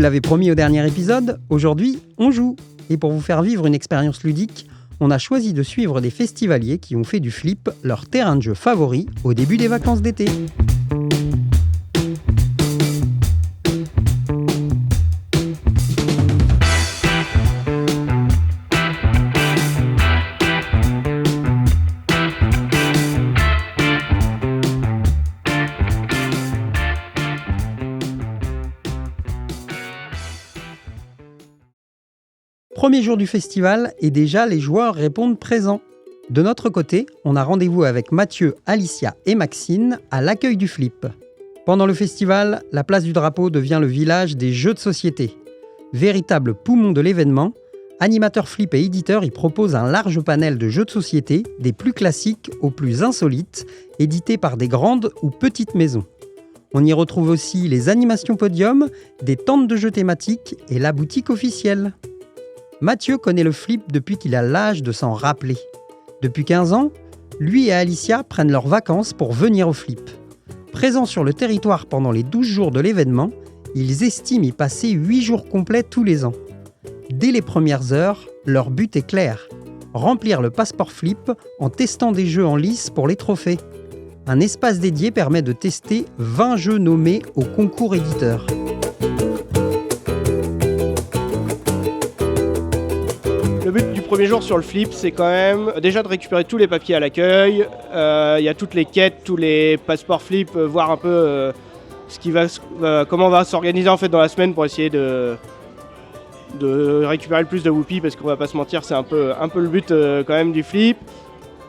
l'avez promis au dernier épisode, aujourd'hui, on joue. Et pour vous faire vivre une expérience ludique, on a choisi de suivre des festivaliers qui ont fait du flip leur terrain de jeu favori au début des vacances d'été. Premier jour du festival et déjà les joueurs répondent présents. De notre côté, on a rendez-vous avec Mathieu, Alicia et Maxine à l'accueil du flip. Pendant le festival, la place du drapeau devient le village des jeux de société. Véritable poumon de l'événement, animateurs flip et éditeurs y proposent un large panel de jeux de société, des plus classiques aux plus insolites, édités par des grandes ou petites maisons. On y retrouve aussi les animations podium, des tentes de jeux thématiques et la boutique officielle. Mathieu connaît le flip depuis qu'il a l'âge de s'en rappeler. Depuis 15 ans, lui et Alicia prennent leurs vacances pour venir au flip. Présents sur le territoire pendant les 12 jours de l'événement, ils estiment y passer 8 jours complets tous les ans. Dès les premières heures, leur but est clair, remplir le passeport flip en testant des jeux en lice pour les trophées. Un espace dédié permet de tester 20 jeux nommés au concours éditeur. Le but du premier jour sur le flip, c'est quand même déjà de récupérer tous les papiers à l'accueil. Il y a toutes les quêtes, tous les passeports flip, voir un peu comment on va s'organiser en fait dans la semaine pour essayer de récupérer le plus de whoopies, parce qu'on va pas se mentir, c'est un peu le but quand même du flip.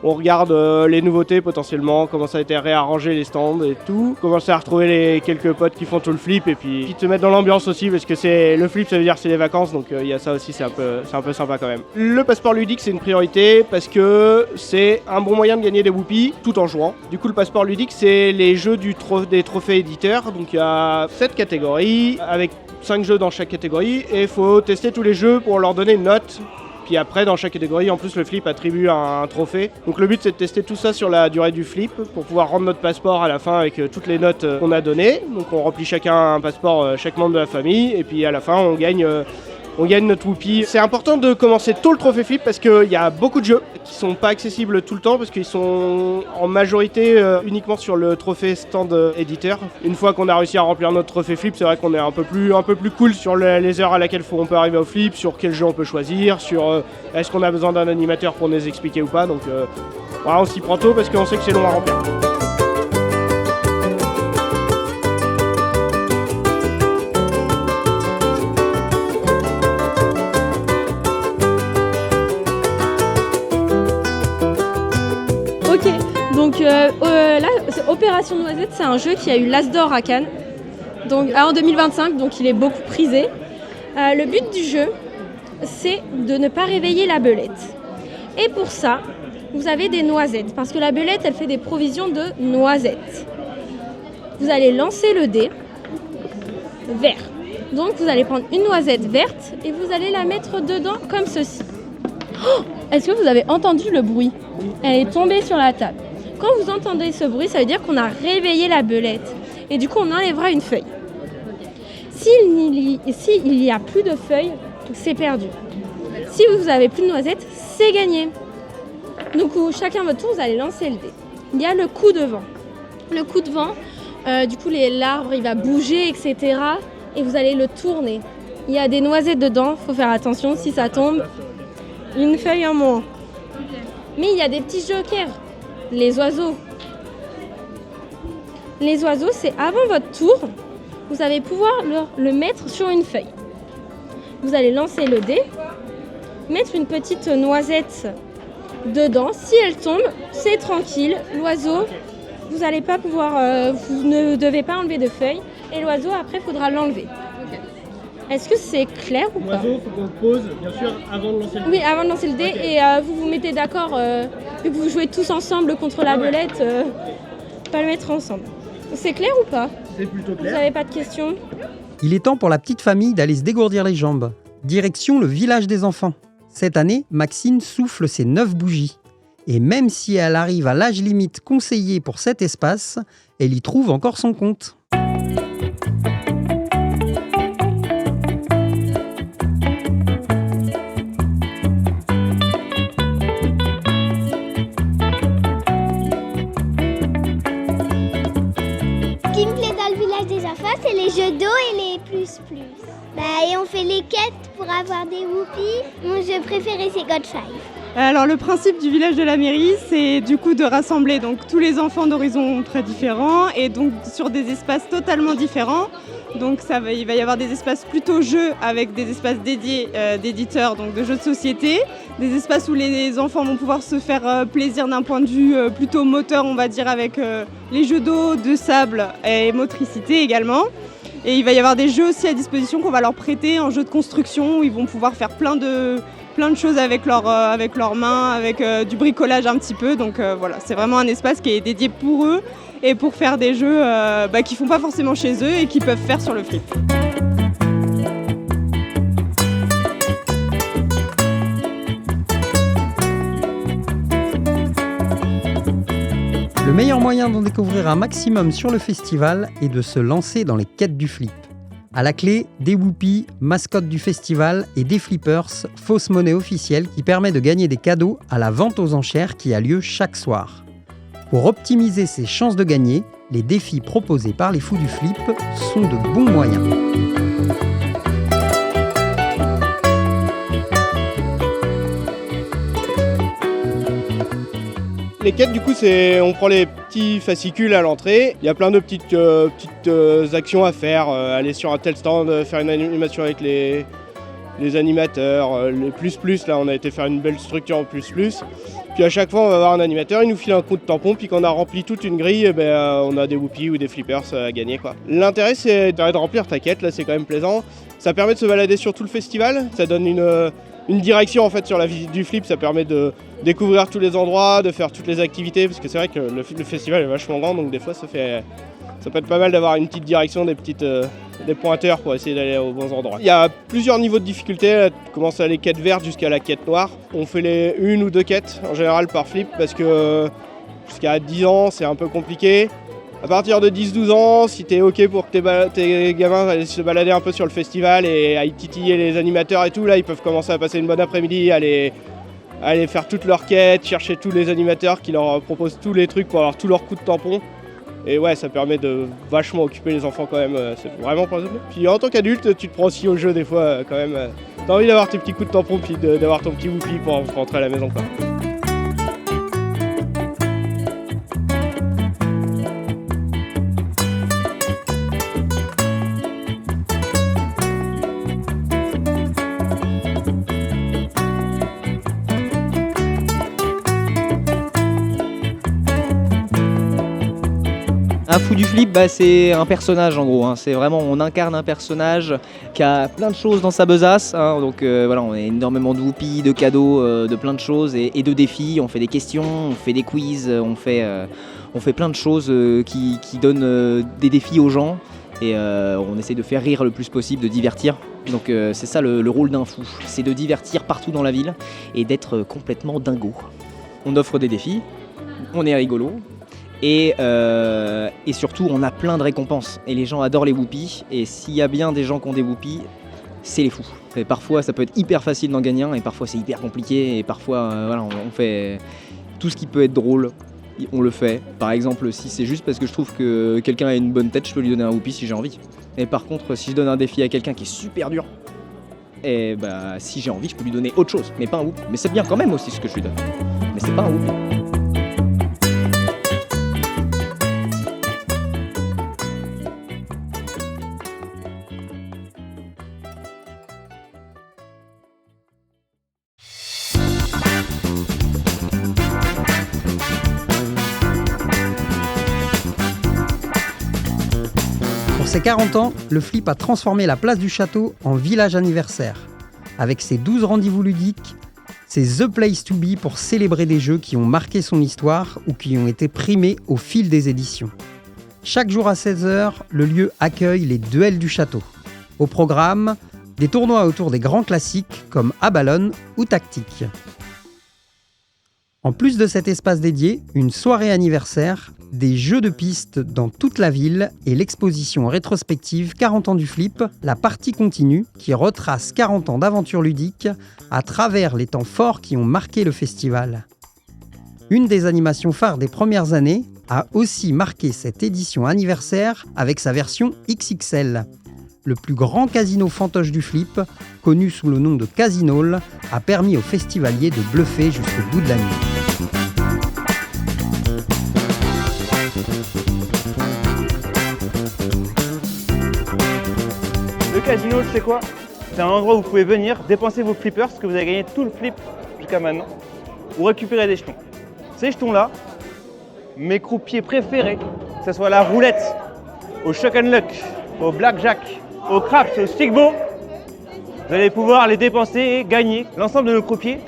On regarde les nouveautés potentiellement, comment ça a été réarrangé les stands et tout. Commencer à retrouver les quelques potes qui font tout le flip et puis te mettre dans l'ambiance aussi, parce que le flip, ça veut dire c'est les vacances, donc il y a ça aussi, c'est un peu sympa quand même. Le passeport ludique, c'est une priorité parce que c'est un bon moyen de gagner des whoopies tout en jouant. Du coup, le passeport ludique, c'est les jeux des trophées éditeurs. Donc il y a 7 catégories avec 5 jeux dans chaque catégorie et il faut tester tous les jeux pour leur donner une note. Puis après, dans chaque catégorie, en plus, le flip attribue un trophée. Donc le but, c'est de tester tout ça sur la durée du flip pour pouvoir rendre notre passeport à la fin avec toutes les notes qu'on a données. Donc on remplit chacun un passeport, chaque membre de la famille. Et puis à la fin, on gagne notre whoopie. C'est important de commencer tôt le trophée flip parce qu'il y a beaucoup de jeux qui sont pas accessibles tout le temps parce qu'ils sont en majorité uniquement sur le trophée stand éditeur. Une fois qu'on a réussi à remplir notre trophée flip, c'est vrai qu'on est un peu plus cool sur les heures à laquelle on peut arriver au flip, sur quel jeu on peut choisir, sur est-ce qu'on a besoin d'un animateur pour nous expliquer ou pas. Donc voilà, on s'y prend tôt parce qu'on sait que c'est long à remplir. Ok, donc là, Opération Noisette, c'est un jeu qui a eu l'As d'or à Cannes en 2025, donc il est beaucoup prisé. Le but du jeu, c'est de ne pas réveiller la belette. Et pour ça, vous avez des noisettes, parce que la belette, elle fait des provisions de noisettes. Vous allez lancer le dé vert. Donc vous allez prendre une noisette verte et vous allez la mettre dedans comme ceci. Oh, est-ce que vous avez entendu le bruit ? Elle est tombée sur la table. Quand vous entendez ce bruit, ça veut dire qu'on a réveillé la belette. Et du coup, on enlèvera une feuille. S'il n'y a plus de feuilles, c'est perdu. Si vous avez plus de noisettes, c'est gagné. Donc, chacun votre tour, vous allez lancer le dé. Il y a le coup de vent. Le coup de vent, du coup, l'arbre, il va bouger, etc. Et vous allez le tourner. Il y a des noisettes dedans, il faut faire attention. Si ça tombe, une feuille en moins. Mais il y a des petits jokers, les oiseaux. Les oiseaux, c'est avant votre tour, vous allez pouvoir le mettre sur une feuille. Vous allez lancer le dé, mettre une petite noisette dedans. Si elle tombe, c'est tranquille. L'oiseau, vous n'allez pas pouvoir, vous ne devez pas enlever de feuilles. Et l'oiseau, après, il faudra l'enlever. Est-ce que c'est clair ou pas ? L'oiseau, il faut qu'on pose, bien sûr, avant de lancer le dé. Oui, avant de lancer le dé. Okay. Et vous vous mettez d'accord, vu que vous jouez tous ensemble contre la belette, pas le mettre ensemble. C'est clair ou pas ? C'est plutôt clair. Vous n'avez pas de questions ? Il est temps pour la petite famille d'aller se dégourdir les jambes. Direction le village des enfants. Cette année, Maxine souffle ses 9 bougies. Et même si elle arrive à l'âge limite conseillé pour cet espace, elle y trouve encore son compte. Jaffa, c'est les jeux d'eau et les plus. Et on fait les quêtes pour avoir des whoopies. Mon jeu préféré, c'est God Five. Alors le principe du village de la mairie, c'est du coup de rassembler donc tous les enfants d'horizons très différents et donc sur des espaces totalement différents. Donc il va y avoir des espaces plutôt jeux avec des espaces dédiés d'éditeurs, donc de jeux de société, des espaces où les enfants vont pouvoir se faire plaisir d'un point de vue plutôt moteur, on va dire, avec les jeux d'eau, de sable et motricité également. Et il va y avoir des jeux aussi à disposition qu'on va leur prêter en jeu de construction où ils vont pouvoir faire plein de choses avec leurs mains, avec du bricolage un petit peu. Donc voilà, c'est vraiment un espace qui est dédié pour eux et pour faire des jeux qu'ils ne font pas forcément chez eux et qu'ils peuvent faire sur le flip. Le meilleur moyen d'en découvrir un maximum sur le festival est de se lancer dans les quêtes du flip. À la clé, des whoopies, mascottes du festival et des flippers, fausse monnaie officielle qui permet de gagner des cadeaux à la vente aux enchères qui a lieu chaque soir. Pour optimiser ses chances de gagner, les défis proposés par les fous du flip sont de bons moyens. Les quêtes, du coup, on prend les petits fascicules à l'entrée. Il y a plein de petites actions à faire. Aller sur un tel stand, faire une animation avec les animateurs. Les plus, là, on a été faire une belle structure en plus. Puis à chaque fois, on va avoir un animateur, il nous file un coup de tampon. Puis quand on a rempli toute une grille, on a des whoopies ou des flippers à gagner, quoi. L'intérêt, c'est de remplir ta quête. Là, c'est quand même plaisant. Ça permet de se balader sur tout le festival. Ça donne une direction en fait sur la visite du flip, ça permet de découvrir tous les endroits, de faire toutes les activités, parce que c'est vrai que le festival est vachement grand, donc des fois ça peut être pas mal d'avoir une petite direction, des pointeurs pour essayer d'aller aux bons endroits. Il y a plusieurs niveaux de difficulté, on commence à les quêtes vertes jusqu'à la quête noire. On fait les 1 ou 2 quêtes en général par flip, parce que jusqu'à 10 ans c'est un peu compliqué. À partir de 10-12 ans, si t'es ok pour que tes gamins aillent se balader un peu sur le festival et aillent titiller les animateurs et tout, là ils peuvent commencer à passer une bonne après-midi, aller faire toutes leurs quêtes, chercher tous les animateurs qui leur proposent tous les trucs pour avoir tous leurs coups de tampon. Et ouais, ça permet de vachement occuper les enfants quand même, c'est vraiment pas mal. Puis en tant qu'adulte, tu te prends aussi au jeu des fois quand même. T'as envie d'avoir tes petits coups de tampon puis d'avoir ton petit whoopie pour rentrer à la maison, quoi. Un fou du flip, c'est un personnage en gros, hein. C'est vraiment, on incarne un personnage qui a plein de choses dans sa besace, hein. Donc voilà, on a énormément de whoopies, de cadeaux, de plein de choses et de défis. On fait des questions, on fait des quiz, on fait plein de choses qui donnent des défis aux gens et on essaie de faire rire le plus possible, de divertir. Donc c'est ça le rôle d'un fou, c'est de divertir partout dans la ville et d'être complètement dingo. On offre des défis, on est rigolo. Et surtout, on a plein de récompenses. Et les gens adorent les whoopies. Et s'il y a bien des gens qui ont des whoopies, c'est les fous. Et parfois, ça peut être hyper facile d'en gagner un. Et parfois, c'est hyper compliqué. Et parfois, voilà, on fait tout ce qui peut être drôle. On le fait. Par exemple, si c'est juste parce que je trouve que quelqu'un a une bonne tête, je peux lui donner un whoopie si j'ai envie. Et par contre, si je donne un défi à quelqu'un qui est super dur, et si j'ai envie, je peux lui donner autre chose. Mais pas un whoopie. Mais c'est bien quand même aussi ce que je lui donne. Mais c'est pas un whoopie. Pour ses 40 ans, le flip a transformé la place du château en village anniversaire. Avec ses 12 rendez-vous ludiques, c'est The Place to Be pour célébrer des jeux qui ont marqué son histoire ou qui ont été primés au fil des éditions. Chaque jour à 16h, le lieu accueille les duels du château. Au programme, des tournois autour des grands classiques comme Abalone ou Tactique. En plus de cet espace dédié, une soirée anniversaire, des jeux de piste dans toute la ville et l'exposition rétrospective 40 ans du flip, la partie continue qui retrace 40 ans d'aventures ludiques à travers les temps forts qui ont marqué le festival. Une des animations phares des premières années, a aussi marqué cette édition anniversaire avec sa version XXL. Le plus grand casino fantoche du flip, connu sous le nom de Casinol, a permis aux festivaliers de bluffer jusqu'au bout de la nuit. Le Casinol, c'est quoi? C'est un endroit où vous pouvez venir dépenser vos flippers, parce que vous avez gagné tout le flip jusqu'à maintenant, ou récupérer des jetons. Ces jetons-là, mes croupiers préférés, que ce soit la roulette, au Shock and Luck, au Blackjack, au Craps, au Stickball, vous allez pouvoir les dépenser et gagner. L'ensemble de nos croupiers,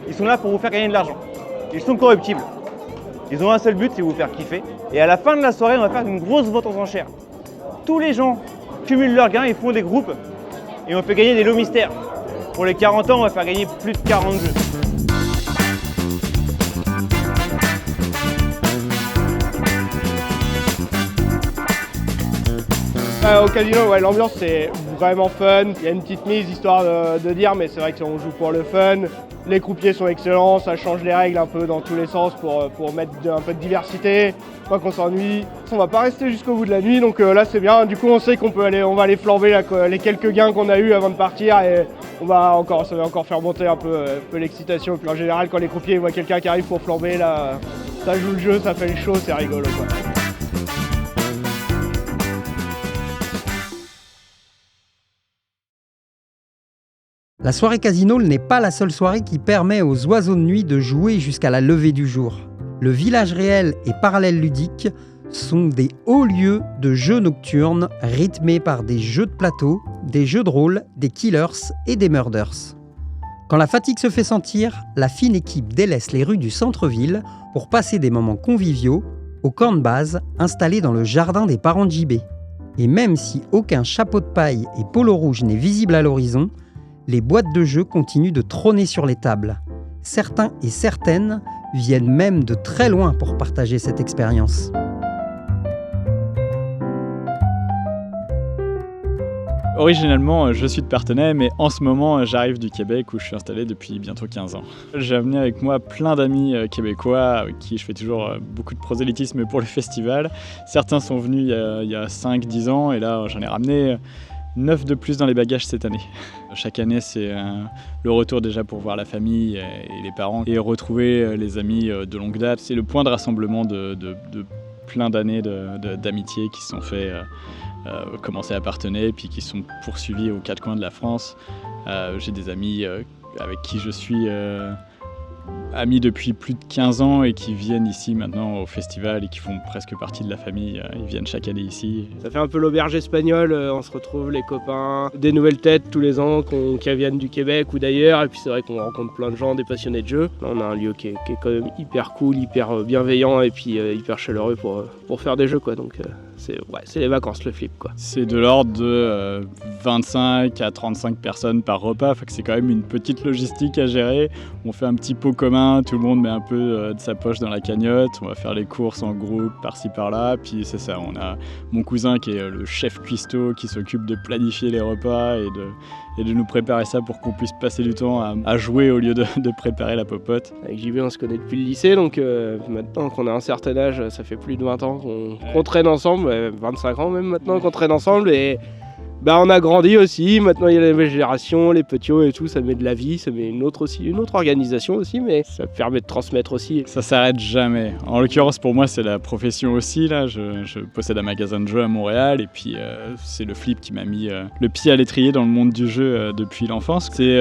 ils sont là pour vous faire gagner de l'argent. Ils sont corruptibles. Ils ont un seul but, c'est vous faire kiffer. Et à la fin de la soirée, on va faire une grosse vente aux enchères. Tous les gens cumulent leurs gains, ils font des groupes et on peut gagner des lots mystères. Pour les 40 ans, on va faire gagner plus de 40 jeux. Au casino, ouais, l'ambiance c'est vraiment fun. Il y a une petite mise histoire de dire, mais c'est vrai qu'on joue pour le fun. Les croupiers sont excellents, ça change les règles un peu dans tous les sens pour mettre un peu de diversité, pas qu'on s'ennuie. On va pas rester jusqu'au bout de la nuit, donc là c'est bien. Du coup on sait qu'on va aller flamber les quelques gains qu'on a eu avant de partir et ça va encore faire monter un peu l'excitation. Puis en général quand les croupiers voient quelqu'un qui arrive pour flamber, là, ça joue le jeu, ça fait le show, c'est rigolo quoi. La soirée Casinol n'est pas la seule soirée qui permet aux oiseaux de nuit de jouer jusqu'à la levée du jour. Le village réel et Parallèle ludique sont des hauts lieux de jeux nocturnes rythmés par des jeux de plateau, des jeux de rôle, des killers et des murders. Quand la fatigue se fait sentir, la fine équipe délaisse les rues du centre-ville pour passer des moments conviviaux au camp de base installé dans le jardin des parents de JB. Et même si aucun chapeau de paille et polo rouge n'est visible à l'horizon, les boîtes de jeux continuent de trôner sur les tables. Certains et certaines viennent même de très loin pour partager cette expérience. Originellement, je suis de Parthenay, mais en ce moment, j'arrive du Québec où je suis installé depuis bientôt 15 ans. J'ai amené avec moi plein d'amis québécois avec qui je fais toujours beaucoup de prosélytisme pour le festival. Certains sont venus il y a 5-10 ans et là, j'en ai ramené 9 de plus dans les bagages cette année. Chaque année, c'est le retour déjà pour voir la famille et les parents et retrouver les amis de longue date. C'est le point de rassemblement de plein d'années d'amitié qui se sont fait commencer à Parthenay puis qui sont poursuivis aux quatre coins de la France. J'ai des amis avec qui je suis amis depuis plus de 15 ans et qui viennent ici maintenant au festival et qui font presque partie de la famille. Ils viennent chaque année ici. Ça fait un peu l'auberge espagnole, on se retrouve les copains, des nouvelles têtes tous les ans qui viennent du Québec ou d'ailleurs, et puis c'est vrai qu'on rencontre plein de gens, des passionnés de jeux. Là, on a un lieu qui est quand même hyper cool, hyper bienveillant et puis hyper chaleureux pour faire des jeux quoi. Donc c'est les vacances, le flip quoi. C'est de l'ordre de 25 à 35 personnes par repas, fait que c'est quand même une petite logistique à gérer. On fait un petit pot commun, tout le monde met un peu de sa poche dans la cagnotte, on va faire les courses en groupe par-ci par-là, puis c'est ça, on a mon cousin qui est le chef cuistot qui s'occupe de planifier les repas et de nous préparer ça pour qu'on puisse passer du temps à jouer au lieu de préparer la popote. Avec JB on se connaît depuis le lycée, donc maintenant qu'on a un certain âge, ça fait plus de 20 ans qu'on traîne ensemble, 25 ans même maintenant qu'on traîne ensemble et on a grandi aussi, maintenant il y a la nouvelle génération, les petits et tout, ça met de la vie, ça met une autre organisation aussi, mais ça permet de transmettre aussi. Ça s'arrête jamais. En l'occurrence pour moi c'est la profession aussi, là. Je possède un magasin de jeux à Montréal et puis c'est le flip qui m'a mis le pied à l'étrier dans le monde du jeu depuis l'enfance. C'est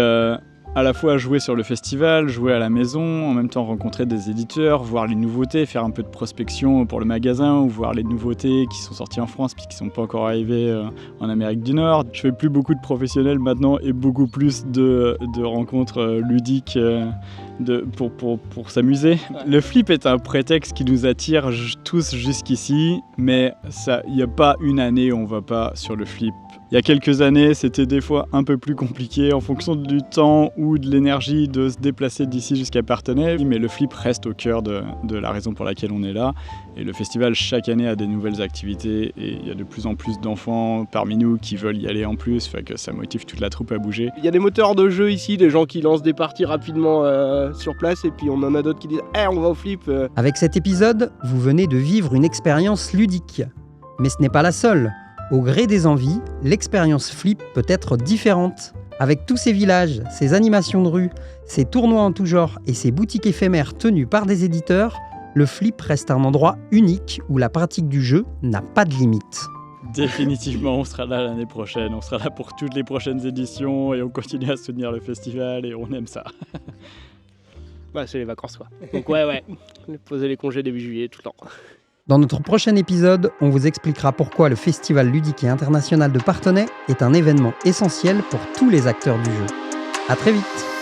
à la fois jouer sur le festival, jouer à la maison, en même temps rencontrer des éditeurs, voir les nouveautés, faire un peu de prospection pour le magasin ou voir les nouveautés qui sont sorties en France puis qui ne sont pas encore arrivées en Amérique du Nord. Je fais plus beaucoup de professionnels maintenant et beaucoup plus de rencontres ludiques pour s'amuser. Le flip est un prétexte qui nous attire tous jusqu'ici, mais il n'y a pas une année où on ne va pas sur le flip. Il y a quelques années, c'était des fois un peu plus compliqué en fonction du temps ou de l'énergie de se déplacer d'ici jusqu'à Parthenay, mais le flip reste au cœur de la raison pour laquelle on est là. Et le festival, chaque année, a des nouvelles activités et il y a de plus en plus d'enfants parmi nous qui veulent y aller en plus, fait que ça motive toute la troupe à bouger. Il y a des moteurs de jeu ici, des gens qui lancent des parties rapidement sur place et puis on en a d'autres qui disent « on va au flip ». Avec cet épisode, vous venez de vivre une expérience ludique. Mais ce n'est pas la seule. Au gré des envies, l'expérience flip peut être différente. Avec tous ces villages, ces animations de rue, ces tournois en tout genre et ces boutiques éphémères tenues par des éditeurs, le flip reste un endroit unique où la pratique du jeu n'a pas de limite. Définitivement, on sera là l'année prochaine. On sera là pour toutes les prochaines éditions et on continue à soutenir le festival et on aime ça. Bah, c'est les vacances, quoi. Donc ouais. Poser les congés début juillet tout le temps. Dans notre prochain épisode, on vous expliquera pourquoi le Festival ludique et international de Parthenay est un événement essentiel pour tous les acteurs du jeu. À très vite!